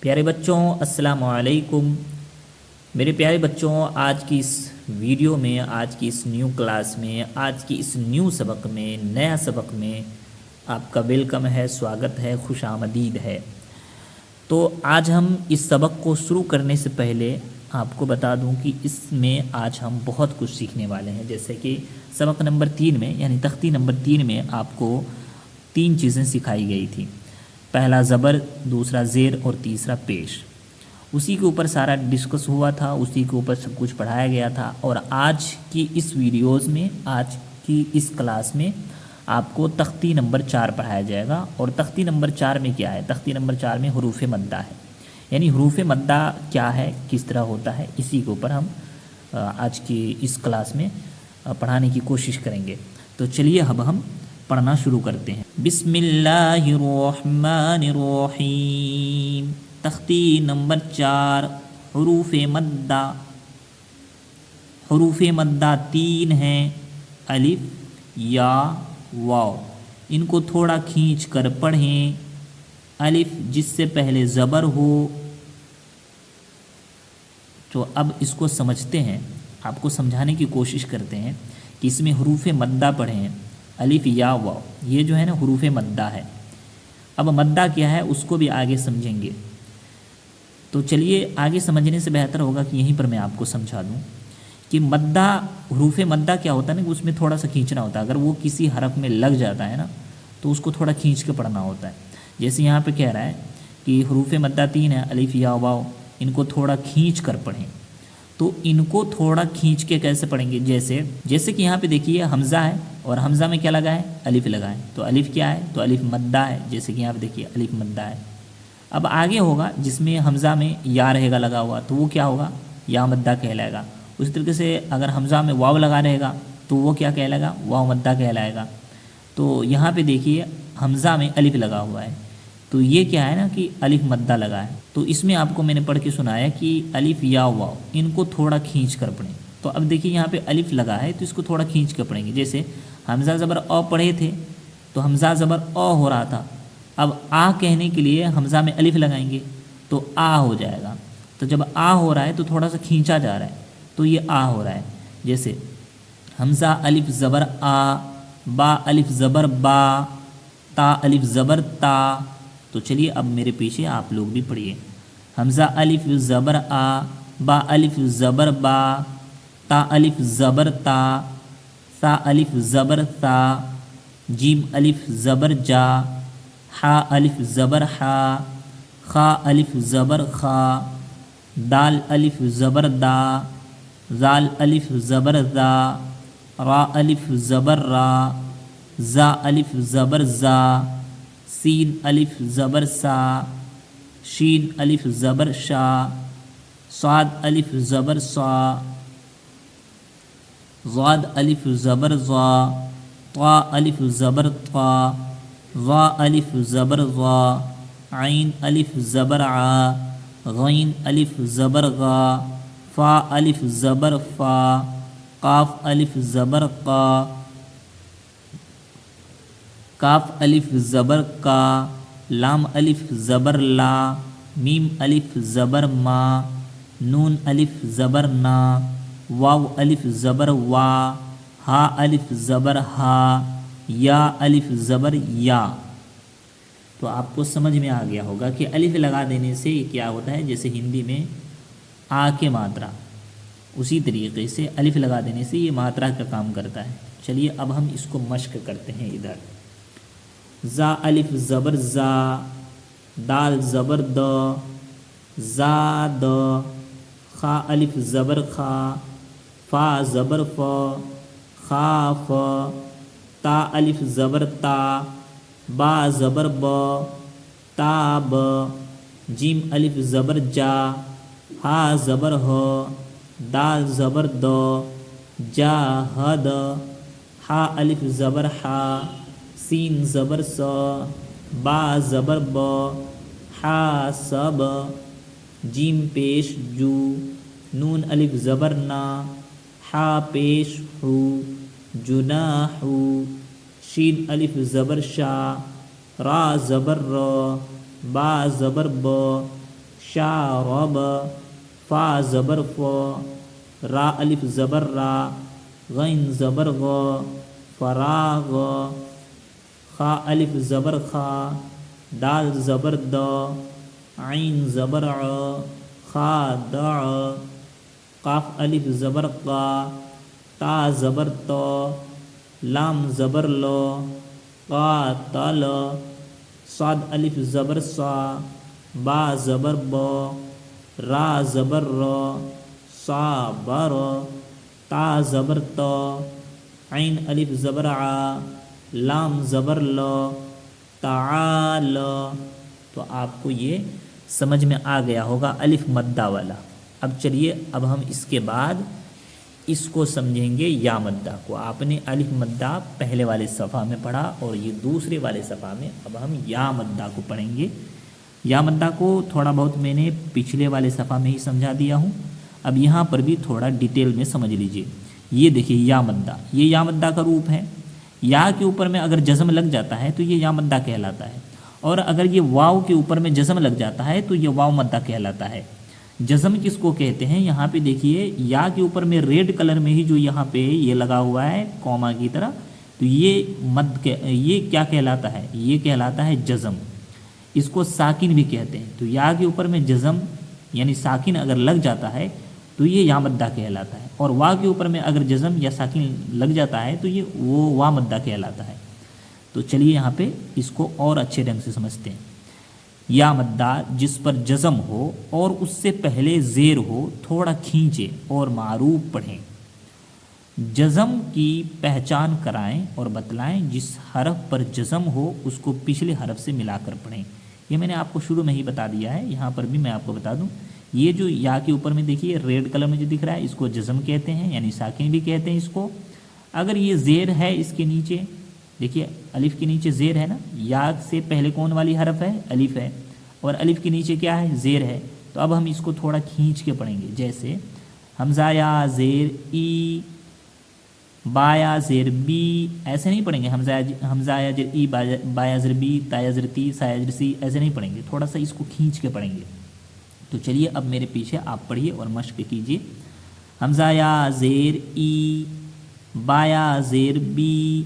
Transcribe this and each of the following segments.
پیارے بچوں السلام علیکم۔ میرے پیارے بچوں، آج کی اس ویڈیو میں، آج کی اس نیو کلاس میں، آج کی اس نیو سبق میں، نیا سبق میں آپ کا ویلکم ہے، سواگت ہے، خوش آمدید ہے۔ تو آج ہم اس سبق کو شروع کرنے سے پہلے آپ کو بتا دوں کہ اس میں آج ہم بہت کچھ سیکھنے والے ہیں۔ جیسے کہ سبق نمبر 3 میں یعنی تختی نمبر 3 میں آپ کو 3 چیزیں سکھائی گئی تھی۔ پہلا زبر، دوسرا زیر اور تیسرا پیش۔ اسی کے اوپر سارا ڈسکس ہوا تھا، اسی کے اوپر سب کچھ پڑھایا گیا تھا۔ اور آج کی اس ویڈیوز میں، آج کی اس کلاس میں آپ کو تختی نمبر 4 پڑھایا جائے گا۔ اور تختی نمبر 4 میں کیا ہے؟ تختی نمبر 4 میں حروف مدہ ہے، یعنی حروف مدہ کیا ہے، کس طرح ہوتا ہے، اسی کے اوپر ہم آج کی اس کلاس میں پڑھانے کی کوشش کریں گے۔ تو چلیے اب ہم پڑھنا شروع کرتے ہیں۔ بسم اللہ الرحمن الرحیم۔ تختی نمبر 4، حروف مدہ۔ حروف مدہ 3 ہیں، الف، یا، واو۔ ان کو تھوڑا کھینچ کر پڑھیں۔ الف جس سے پہلے زبر ہو، تو اب اس کو سمجھتے ہیں، آپ کو سمجھانے کی کوشش کرتے ہیں کہ اس میں حروف مدہ پڑھیں، الف، یا، واو۔ یہ جو ہے نا حروف مدہ ہے۔ اب مدہ کیا ہے اس کو بھی آگے سمجھیں گے۔ تو چلیے آگے سمجھنے سے بہتر ہوگا کہ یہیں پر میں آپ کو سمجھا دوں کہ مدہ، حروف مدہ کیا ہوتا ہے نا، کہ اس میں تھوڑا سا کھینچنا ہوتا ہے۔ اگر وہ کسی حرف میں لگ جاتا ہے نا تو اس کو تھوڑا کھینچ کے پڑھنا ہوتا ہے۔ جیسے یہاں پہ کہہ رہا ہے کہ حروف مدہ 3 ہیں، الف، یا، واو، ان کو تھوڑا کھینچ کر پڑھیں۔ تو ان کو تھوڑا کھینچ کے کیسے پڑھیں گے؟ جیسے کہ یہاں پہ دیکھیے حمزہ ہے، اور حمزہ میں کیا لگا ہے؟ الف لگا ہے۔ تو الف کیا ہے؟ تو الف مدہ ہے۔ جیسے کہ یہاں پہ دیکھیے الف مدہ ہے۔ اب آگے ہوگا جس میں حمزہ میں یا رہے گا لگا ہوا، تو وہ کیا ہوگا؟ یا مدہ کہلائے گا۔ اسی طریقے سے اگر حمزہ میں واو لگا رہے گا تو وہ کیا کہلائے گا؟ واو مدہ کہلائے گا۔ تو یہاں پہ دیکھیے حمزہ میں الف لگا ہوا ہے، تو یہ کیا ہے نا کہ الف مدہ لگا ہے۔ تو اس میں آپ کو میں نے پڑھ کے سنایا کہ الف، یا، واو، ان کو تھوڑا کھینچ کر پڑھیں۔ تو اب دیکھیے یہاں پہ الف لگا ہے تو اس کو تھوڑا کھینچ کر پڑھیں گے۔ جیسے حمزہ زبر او پڑھے تھے تو حمزہ زبر او ہو رہا تھا، اب آ کہنے کے لیے حمزہ میں الف لگائیں گے تو آ ہو جائے گا۔ تو جب آ ہو رہا ہے تو تھوڑا سا کھینچا جا رہا ہے، تو یہ آ ہو رہا ہے۔ جیسے حمزہ الف زبر آ، با الف زبر با، تا الف زبر تا۔ تو چلیے اب میرے پیچھے آپ لوگ بھی پڑھیے۔ حمزہ الف زبر آ، با الف زبر با، تا الف زبر تا، سا الف زبر تا، جیم الف زبر جا، حا الف زبر حا، خا الف زبر خا، دال الف زبر دا، زال الف زبر زا، را الف زبر را، زا الف زبر زا، سین الف زبر سا، شین الف زبر شا، صاد الف زبر صا، ضاد الف زبر ضا، طا الف زبر طا، ظا الف زبر ظا، عین الف زبر عا، غین الف زبر غا، فا الف زبر فا، قاف الف زبر قا، کاف الف زبر کا، لام الف زبر لا، میم الف زبر ما، نون الف زبر نا، واو الف زبر وا، ہا الف زبر ہا، یا الف زبر یا۔ تو آپ کو سمجھ میں آ گیا ہوگا کہ الف لگا دینے سے یہ کیا ہوتا ہے۔ جیسے ہندی میں آ کے ماترا، اسی طریقے سے الف لگا دینے سے یہ ماترا کا کام کرتا ہے۔ چلیے اب ہم اس کو مشق کرتے ہیں ادھر۔ زا الف زبر زا، دال زبر د، زا د، خا الف زبر خا، فا زبر ف، خا ف، تا الف زبر تا، با زبر ب، تا ب، جیم الف زبر جا، ہا زبر ہ، دال زبر د، جا ہ د، ہا الف زبر ہا، سین زبر س، با زبر ب، حا سب، جیم پیش جو، نون الف زبر نا، حا پیش حو، جناح، شین الف زبر شا، را زبر را، با زبر ب، شارب، فا زبر ف، را الف زبر را، غین زبر غ، فراغ، خا الف زبر خا، دال زبر د، عین زبر ع، خا دع، قاف الف زبر قا، تا زبر تو، لام زبر لو، قاتل، صاد الف زبر صا، با زبر با، را زبر را، صابر، تا زبر تو، عین الف زبر ع، لام زبر لو، تعال. تو آپ کو یہ سمجھ میں آ گیا ہوگا الف مدہ والا. اب چلیے اب ہم اس کے بعد اس کو سمجھیں گے یا مدہ کو. آپ نے الف مدہ پہلے والے صفحہ میں پڑھا اور یہ دوسرے والے صفحہ میں اب ہم یا مدہ کو پڑھیں گے. یا مدہ کو تھوڑا بہت میں نے پچھلے والے صفحہ میں ہی سمجھا دیا ہوں. اب یہاں پر بھی تھوڑا ڈیٹیل میں سمجھ لیجئے. یہ دیکھیے یا مدہ، یہ یا مدہ کا روپ ہے. یا کے اوپر میں اگر جزم لگ جاتا ہے تو یہ یا مدہ کہلاتا ہے، اور اگر یہ واو کے اوپر میں جزم لگ جاتا ہے تو یہ واو مدہ کہلاتا ہے. جزم کس کو کہتے ہیں؟ یہاں پہ دیکھیے یا کے اوپر میں ریڈ کلر میں ہی جو یہاں پہ یہ لگا ہوا ہے کوما کی طرح، تو یہ کیا کہلاتا ہے؟ یہ کہلاتا ہے جزم. اس کو ساکن بھی کہتے ہیں. تو یا کے اوپر میں جزم یعنی ساکن اگر لگ جاتا ہے تو یہ یا مدہ کہلاتا ہے، اور وا کے اوپر میں اگر جزم یا ساکن لگ جاتا ہے تو یہ وہ وا مدہ کہلاتا ہے. تو چلیے یہاں پہ اس کو اور اچھے ڈھنگ سے سمجھتے ہیں. یا مدہ جس پر جزم ہو اور اس سے پہلے زیر ہو تھوڑا کھینچے اور معروف پڑھیں. جزم کی پہچان کرائیں اور بتلائیں. جس حرف پر جزم ہو اس کو پچھلے حرف سے ملا کر پڑھیں. یہ میں نے آپ کو شروع میں ہی بتا دیا ہے، یہاں پر بھی میں آپ کو بتا دوں. یہ جو یا کے اوپر میں دیکھیے ریڈ کلر میں جو دکھ رہا ہے اس کو جزم کہتے ہیں، یعنی ساکن بھی کہتے ہیں اس کو. اگر یہ زیر ہے اس کے نیچے، دیکھیے الف کے نیچے زیر ہے نا، یا سے پہلے کون والی حرف ہے؟ الف ہے، اور الف کے نیچے کیا ہے؟ زیر ہے. تو اب ہم اس کو تھوڑا کھینچ کے پڑھیں گے. جیسے حمزہ یا زیر ای، با یا زیر بی، ایسے نہیں پڑھیں گے. حمزہ یا زیر ای، با یا زیر بی، تا یا زیر تی، سا یا زیر سی، ایسے نہیں پڑھیں گے. تھوڑا سا اس کو کھینچ کے پڑھیں گے. تو چلیے اب میرے پیچھے آپ پڑھیے اور مشق کیجیے. حمزہ یا زیر ای، با یا زیر بی،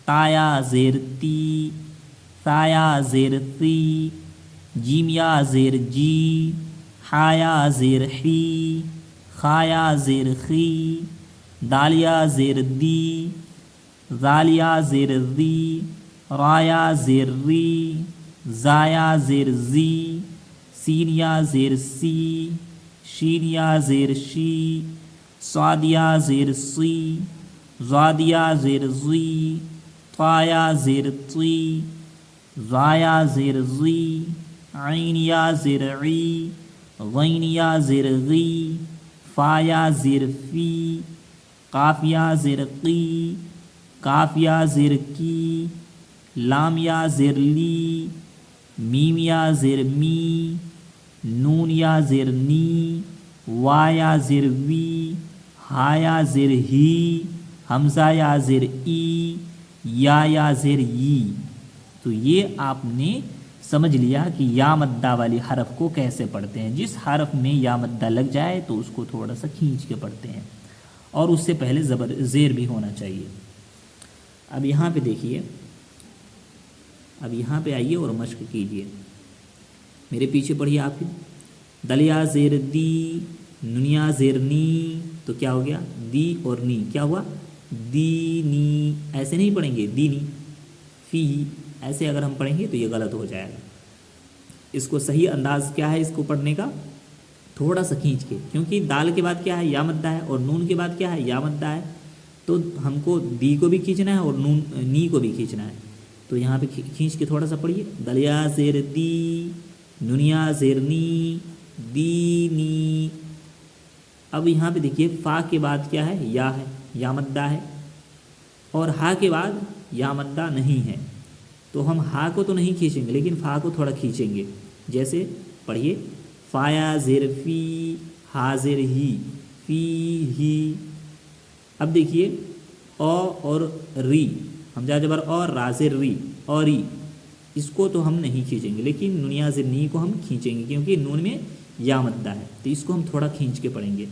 تا یا زیر تی، سا یا زیر سی، جیم یا زیر جی، حا یا زیر حی، خا یا زیر خی، دال یا زیر دی، زال یا زیر زی، را یا زیر ری، زا یا زیر زی، سین یا زیر سی، شین یا زیر شی، صاد یا زیر سی، زاد یا زیر زی، طا یا زیر طی، زا یا زیر زی، عین یا زیر عی، غین یا زیر غی، فا یا زیر فی، قاف یا زیر قی، کاف یا زیر کی، لام یا زیر لی، میم یا زیر می، نون یا زیر نی، وا یا زیر وی، ہا یا زیر ہی، حمزہ یا زیر ای، یا زیر ی. تو یہ آپ نے سمجھ لیا کہ یا مدہ والی حرف کو کیسے پڑھتے ہیں. جس حرف میں یا مدہ لگ جائے تو اس کو تھوڑا سا کھینچ کے پڑھتے ہیں، اور اس سے پہلے زیر بھی ہونا چاہیے. اب یہاں پہ دیکھیے، اب یہاں پہ آئیے اور مشق کیجیے. میرے پیچھے پڑھیے آپ ہی. دلیا زیر دی، ننیا زیر نی، تو کیا ہو گیا؟ دی اور نی کیا ہوا؟ دینی. ایسے نہیں پڑھیں گے دینی. فی ایسے اگر ہم پڑھیں گے تو یہ غلط ہو جائے گا. اس کو صحیح انداز کیا ہے اس کو پڑھنے کا؟ تھوڑا سا کھینچ کے، کیونکہ دال کے بعد کیا ہے؟ یا مدہ ہے، اور نون کے بعد کیا ہے؟ یا مدہ ہے. تو ہم کو دی کو بھی کھینچنا ہے اور نون نی کو بھی کھینچنا ہے. تو یہاں پہ کھینچ کے تھوڑا سا پڑھیے. دلیا زیر دی، ننیا زیر نی، دینی. اب یہاں پہ دیکھیے فا کے بعد کیا ہے؟ یا ہے، یا مدہ ہے، اور ہا کے بعد یا مدہ نہیں ہے. تو ہم ہا کو تو نہیں کھینچیں گے لیکن فا کو تھوڑا کھینچیں گے. جیسے پڑھیے فایا زیر فی، ہا زیر ہی، فی ہی. اب دیکھیے او اور ری، حمزہ جبر اور را زیر ری، اور ری، اس کو تو ہم نہیں کھینچیں گے لیکن نونیا زیر نی کو ہم کھینچیں گے، کیونکہ نون میں یا مدہ ہے، تو اس کو ہم تھوڑا کھینچ کے پڑھیں گے،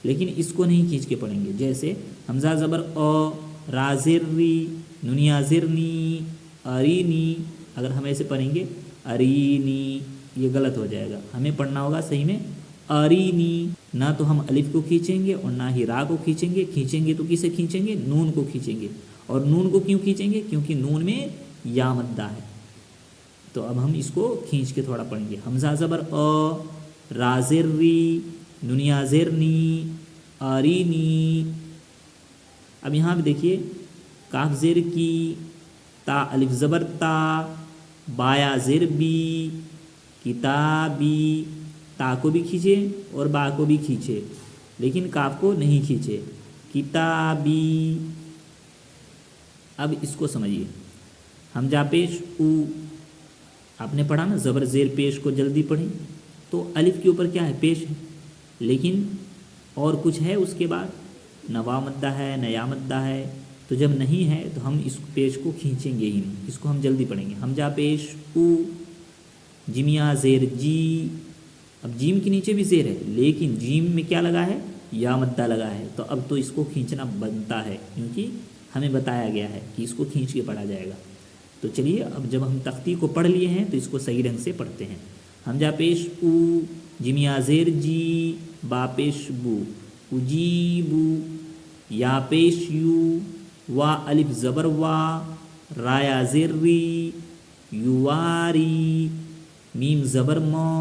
لیکن اس کو نہیں کھینچ کے پڑھیں گے. جیسے حمزہ زبر او، را زیر ری، نونیا زیر نی، ارینی. اگر ہم ایسے پڑھیں گے ارینی، یہ غلط ہو جائے گا. ہمیں پڑھنا ہوگا صحیح میں ارینی. نہ تو ہم الف کو کھینچیں گے اور نہ ہی را کو کھینچیں گے. کھینچیں گے تو کسے کھینچیں گے؟ نون کو کھینچیں گے. اور نون کو کیوں کھینچیں گے؟ کیونکہ نون میں یا مدہ ہے. تو اب ہم اس کو کھینچ کے تھوڑا پڑھیں گے. حمزہ زبر او، را زیر ری، نونیا زیر نی، ارینی. اب یہاں پہ دیکھیے کاف زیر کی، تا الف زبر تا، بایا زیر بی، کتابی. تا کو بھی کھینچے اور با کو بھی کھینچے، لیکن کاف کو نہیں کھینچے. کتابی. اب اس کو سمجھیے. حمزہ پیش او، آپ نے پڑھا نا زبر زیر پیش کو جلدی پڑھیں، تو الف کے اوپر کیا ہے؟ پیش ہے. لیکن اور کچھ ہے اس کے بعد؟ نہ واو مدہ ہے نہ یا مدہ ہے. تو جب نہیں ہے تو ہم اس پیش کو کھینچیں گے ہی نہیں، اس کو ہم جلدی پڑھیں گے. حمزہ پیش او، جمیا زیر جی. اب جیم کے نیچے بھی زیر ہے، لیکن جیم میں کیا لگا ہے؟ یا مدہ لگا ہے. تو اب تو اس کو کھینچنا بنتا ہے، کیونکہ ہمیں بتایا گیا ہے کہ اس کو کھینچ کے پڑھا جائے گا. تو چلیے اب جب ہم تختی کو پڑھ لیے ہیں تو اس کو صحیح رنگ سے پڑھتے ہیں. حمزہ پیش او، جمیا زیر جی، با پیش بو، اجیبو. یا پیش یو، وا الف زبر وا، رایا زیر ری، یواری. میم زبر مو،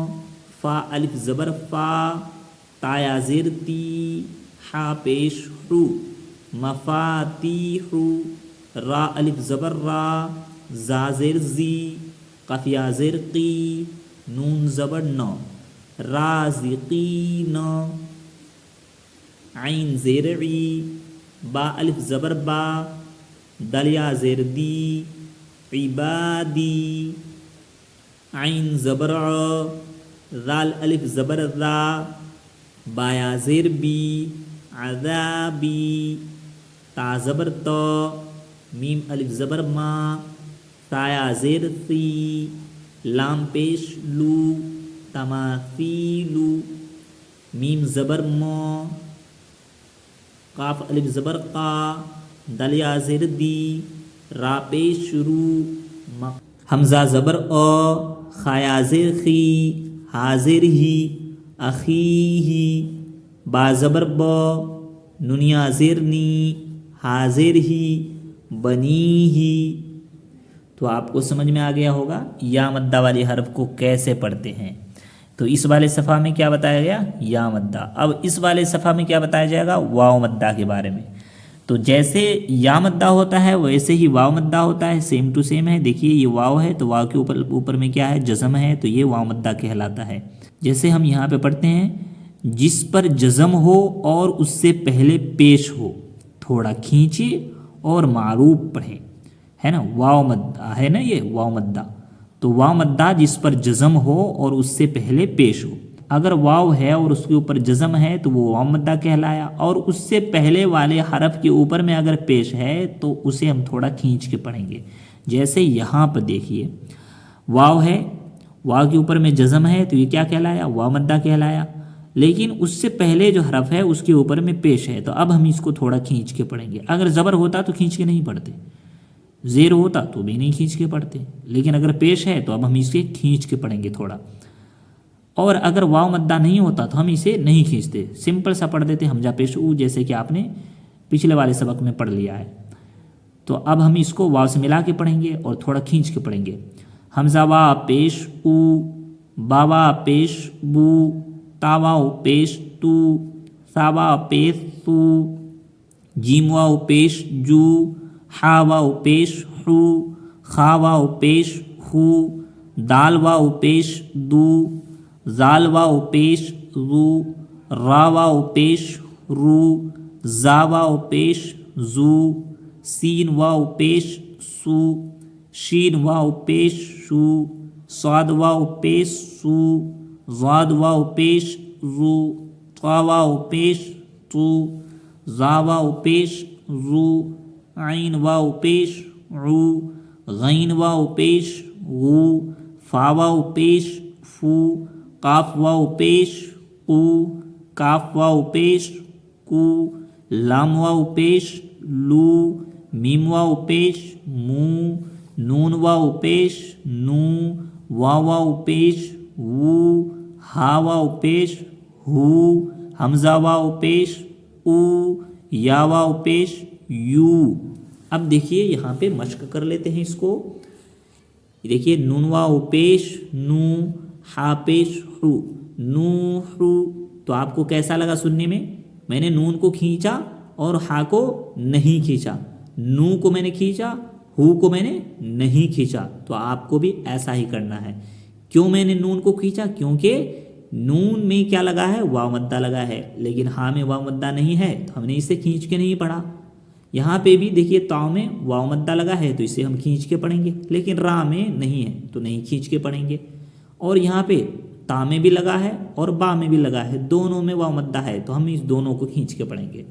فا الف زبر فا، تایا زیر تی، ہا پیش ہو، مفاتیح. را الف زبر را، زا زیر زی، قفیا زیر قی، نون زبر نو، رازقین. عین زیر عی، با الف زبر با، دلیا زیر دی، عبادی. عین زبر ع، ذال الف زبر ذا، بایا زیر بی، عذابی. تا زبر تو، میم الف زبر ما، تایا زیر سی، لام پیش لو، تماثیلو. میم زبر مو، قاف الف زبر قا، دلیا زیر دی، را پیش رو. حمزہ زبر او، خایا زیر خی، حاضر ہی، اخیہی. با زبر بو، نونیا زیر نی، حاضر ہی، بنی ہی. تو آپ کو سمجھ میں آ گیا ہوگا یا مدہ والی حرف کو کیسے پڑھتے ہیں. تو اس والے صفحہ میں کیا بتایا گیا؟ یا مدہ. اب اس والے صفحہ میں کیا بتایا جائے گا؟ واو مدہ کے بارے میں. تو جیسے یا مدہ ہوتا ہے ویسے ہی واو مدہ ہوتا ہے، سیم ٹو سیم ہے. دیکھیے یہ واو ہے تو واو کے اوپر میں کیا ہے؟ جزم ہے، تو یہ واو مدہ کہلاتا ہے. جیسے ہم یہاں پہ پڑھتے ہیں جس پر جزم ہو اور اس سے پہلے پیش ہو، تھوڑا کھینچے اور معروف پڑھیں، ہے نا. واو مدہ ہے نا، یہ واو مدہ. تو واو مدہ جس پر جزم ہو اور اس سے پہلے پیش ہو. اگر واو ہے اور اس کے اوپر جزم ہے تو وہ واو مدہ کہلایا، اور اس سے پہلے والے حرف کے اوپر میں اگر پیش ہے تو اسے ہم تھوڑا کھینچ کے پڑھیں گے. جیسے یہاں پر دیکھیے واو ہے، واو کے اوپر میں جزم ہے تو یہ کیا کہلایا؟ واو مدہ کہلایا. لیکن اس سے پہلے جو حرف ہے اس کے اوپر میں پیش ہے، تو اب ہم اس کو تھوڑا کھینچ کے پڑھیں گے. اگر زبر ہوتا تو کھینچ کے نہیں پڑھتے، زیر ہوتا تو بھی نہیں کھینچ کے پڑھتے، لیکن اگر پیش ہے تو اب ہم اسے کھینچ کے پڑھیں گے تھوڑا. اور اگر واو مدہ نہیں ہوتا تو ہم اسے نہیں کھینچتے، سمپل سا پڑھ دیتے حمزہ پیش او، جیسے کہ آپ نے پچھلے والے سبق میں پڑھ لیا ہے. تو اب ہم اس کو واو سے ملا کے پڑھیں گے اور تھوڑا کھینچ کے پڑھیں گے. حمزہ وا پیش او، باوا پیش بو، تاواو پیش تو، ساوا پیش سو، جیم واو پیش جو، ہا واو پیش ہو، خا واو پیش ہو، دال واو پیش دو، زال واو پیش زو، را واو پیش رو، زا واو پیش زو، سین واو پیش سو، شین واو پیش شو، صاد واو پیش سو، ضاد واو پیش زو، طا واو پیش تو، زا واو پیش زو، عین واو پیش عو، غین واو پیش غو، فا واو پیش فو، قاف واو پیش قو، کاف واو پیش کو، لام واو پیش لو، میم واو پیش مو، نون واو پیش نو، واو پیش وو، ہا واو پیش ہو، حمزہ واو پیش او، یا واو پیش یو۔ اب دیکھیے یہاں پہ مشق کر لیتے ہیں اس کو۔ دیکھیے نون واو پیش نو، ہا پیش ہو، نو ہو۔ تو آپ کو کیسا لگا سننے میں نے نون کو کھینچا اور ہا کو نہیں کھینچا، نو کو میں نے کھینچا، ہو کو میں نے نہیں کھینچا۔ تو آپ کو بھی ایسا ہی کرنا ہے۔ کیوں میں نے نون کو کھینچا؟ کیونکہ نون میں کیا لگا ہے؟ واو مدہ لگا ہے، لیکن ہاں میں واو مدہ نہیں ہے تو ہم نے اسے کھینچ کے نہیں پڑھا۔ یہاں پہ بھی دیکھیے تا میں واو مدہ لگا ہے تو اسے ہم کھینچ کے پڑھیں گے، لیکن را میں نہیں ہے تو نہیں کھینچ کے پڑھیں گے۔ اور یہاں پہ تا میں بھی لگا ہے اور با میں بھی لگا ہے، دونوں میں واو مدہ ہے تو ہم اس دونوں کو کھینچ کے پڑھیں گے۔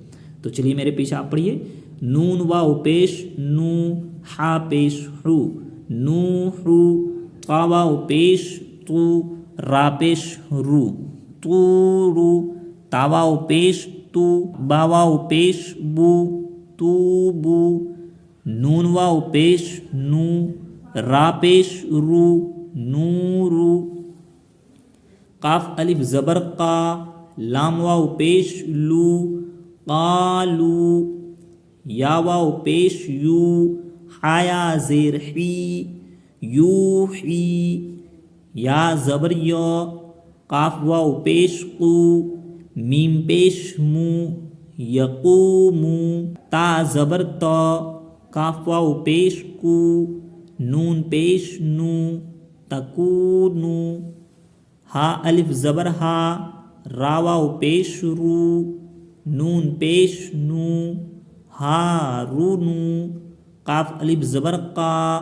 تو چلیے میرے پیچھے آپ پڑھیے، نون واو پیش نو، ہا پیش ہو، نو ہو، تا واو پیش تو، را پیش رو، تو رو، تا واو پیش تو، با واو پیش بو، تو بو، نون واو پیش نو، را پیش رو، نو رو، قاف الف زبر قا، لام واو پیش لو، قالو، یا واو پیش یو، حایا زیر حی، یوحی، یا زبر یا، قاف واو پیش قو، میم پیش مو، یقومو، تا زبر تا، کاف واو پیش کو، نون پیش نو، تکونو، ہا الف زبر ہا، را واو پیش رو، نون پیش نو، ہارونو، قاف الف زبر قا،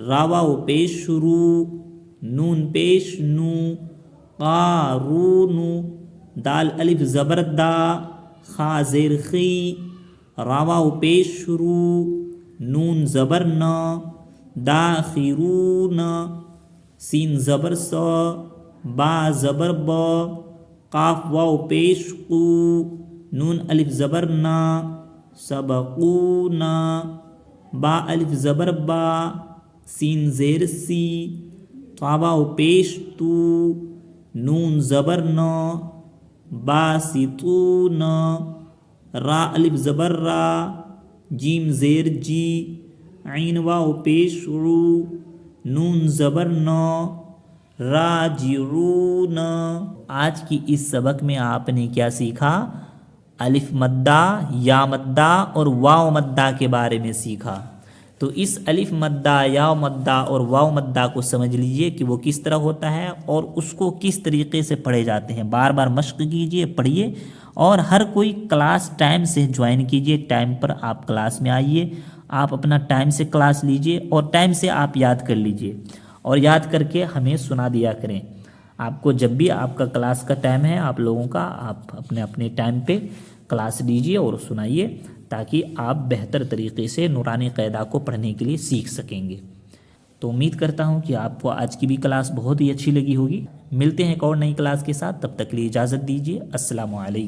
را واو پیش رو، نون پیش نو، قارونو، دال الف زبر دا، خا زیر خی، را واو پیش رو، نون زبر نا، داخرون، سین زبر سا، با زبر با، قاف واو پیش قو، نون الف زبر نا، سبقونا، با الف زبر با، سین زیر سی، تا واو پیش تو، نون زبر نا، باسطون، را الف زبر را، جیم زیر جی، عین واو پیش رو، نون زبر نا، راجعون۔ آج کی اس سبق میں آپ نے کیا سیکھا؟ الف مدہ، یا مدہ اور واو مدہ کے بارے میں سیکھا۔ تو اس الف مدہ، یا مدہ اور واو مدہ کو سمجھ لیجئے کہ وہ کس طرح ہوتا ہے اور اس کو کس طریقے سے پڑھے جاتے ہیں۔ بار بار مشق کیجئے، پڑھیے، اور ہر کوئی کلاس ٹائم سے جوائن کیجئے۔ ٹائم پر آپ کلاس میں آئیے، آپ اپنا ٹائم سے کلاس لیجئے اور ٹائم سے آپ یاد کر لیجئے، اور یاد کر کے ہمیں سنا دیا کریں۔ آپ کو جب بھی آپ کا کلاس کا ٹائم ہے، آپ لوگوں کا، آپ اپنے ٹائم پہ کلاس لیجئے اور سنائیے، تاکہ آپ بہتر طریقے سے نورانی قاعدہ کو پڑھنے کے لیے سیکھ سکیں گے۔ تو امید کرتا ہوں کہ آپ کو آج کی بھی کلاس بہت ہی اچھی لگی ہوگی۔ ملتے ہیں ایک اور نئی کلاس کے ساتھ، تب تک کے لیے اجازت دیجیے۔ السلام علیکم۔